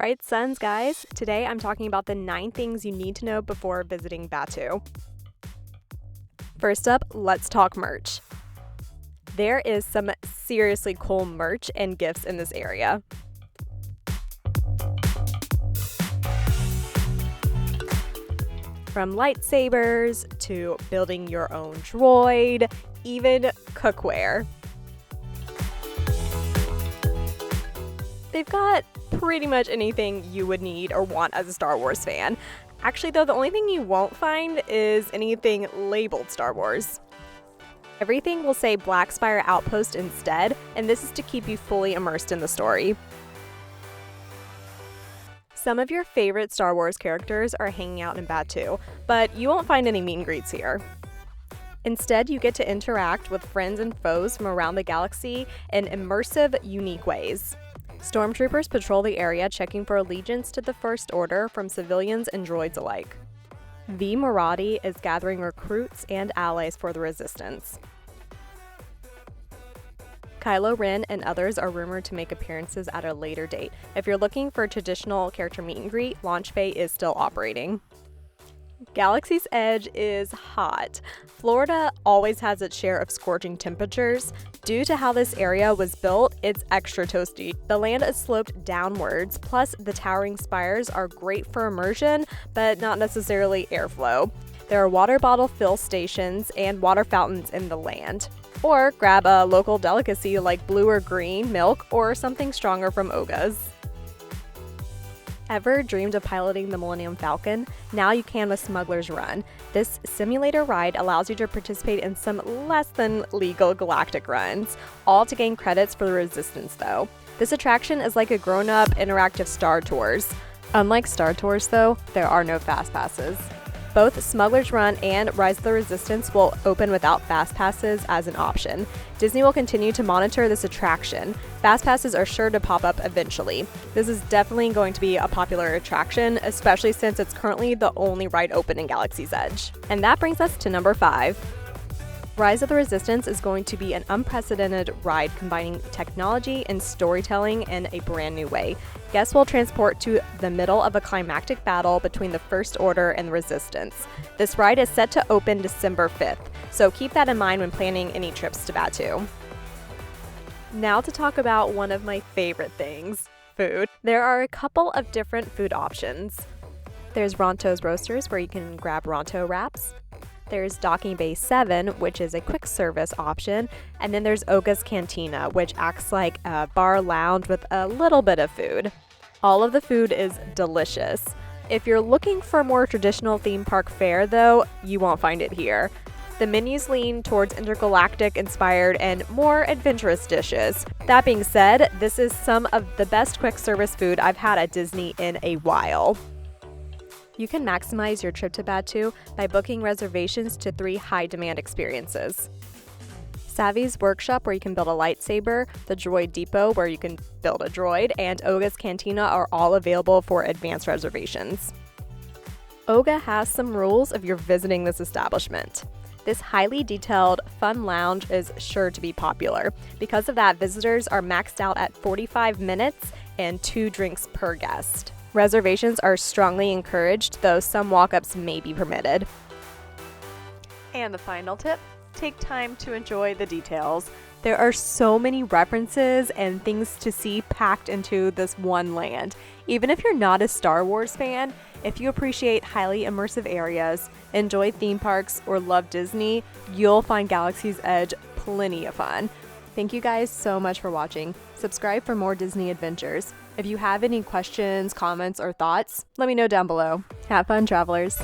Bright suns, guys! Today I'm talking about the 9 things you need to know before visiting Batuu. First up, let's talk merch. There is some seriously cool merch and gifts in this area. From lightsabers to building your own droid, even cookware. They've got pretty much anything you would need or want as a Star Wars fan. Actually, though, the only thing you won't find is anything labeled Star Wars. Everything will say Black Spire Outpost instead, and this is to keep you fully immersed in the story. Some of your favorite Star Wars characters are hanging out in Batuu, but you won't find any meet and greets here. Instead, you get to interact with friends and foes from around the galaxy in immersive, unique ways. Stormtroopers patrol the area checking for allegiance to the First Order from civilians and droids alike. V. Marathi is gathering recruits and allies for the Resistance. Kylo Ren and others are rumored to make appearances at a later date. If you're looking for a traditional character meet and greet, Launch Bay is still operating. Galaxy's Edge is hot. Florida always has its share of scorching temperatures. Due to how this area was built, it's extra toasty. The land is sloped downwards, plus the towering spires are great for immersion, but not necessarily airflow. There are water bottle fill stations and water fountains in the land. Or grab a local delicacy like blue or green milk or something stronger from Oga's. Ever dreamed of piloting the Millennium Falcon? Now you can with Smugglers Run. This simulator ride allows you to participate in some less than legal galactic runs, all to gain credits for the Resistance though. This attraction is like a grown-up interactive Star Tours. Unlike Star Tours though, there are no FastPasses. Both Smugglers Run and Rise of the Resistance will open without FastPasses as an option. Disney will continue to monitor this attraction. FastPasses are sure to pop up eventually. This is definitely going to be a popular attraction, especially since it's currently the only ride open in Galaxy's Edge. And that brings us to number 5. Rise of the Resistance is going to be an unprecedented ride combining technology and storytelling in a brand new way. Guests will transport to the middle of a climactic battle between the First Order and the Resistance. This ride is set to open December 5th, so keep that in mind when planning any trips to Batuu. Now to talk about one of my favorite things, food. There are a couple of different food options. There's Ronto's Roasters, where you can grab Ronto wraps. There's Docking Bay 7, which is a quick service option, and then there's Oga's Cantina, which acts like a bar lounge with a little bit of food. All of the food is delicious. If you're looking for more traditional theme park fare, though, you won't find it here. The menus lean towards intergalactic inspired and more adventurous dishes. That being said, this is some of the best quick service food I've had at Disney in a while. You can maximize your trip to Batuu by booking reservations to 3 high-demand experiences. Savvy's Workshop, where you can build a lightsaber, the Droid Depot, where you can build a droid, and Oga's Cantina are all available for advanced reservations. Oga has some rules if you're visiting this establishment. This highly detailed, fun lounge is sure to be popular. Because of that, visitors are maxed out at 45 minutes and 2 drinks per guest. Reservations are strongly encouraged, though some walk-ups may be permitted. And the final tip, take time to enjoy the details. There are so many references and things to see packed into this one land. Even if you're not a Star Wars fan, if you appreciate highly immersive areas, enjoy theme parks, or love Disney, you'll find Galaxy's Edge plenty of fun. Thank you guys so much for watching. Subscribe for more Disney adventures. If you have any questions, comments, or thoughts, let me know down below. Have fun, travelers!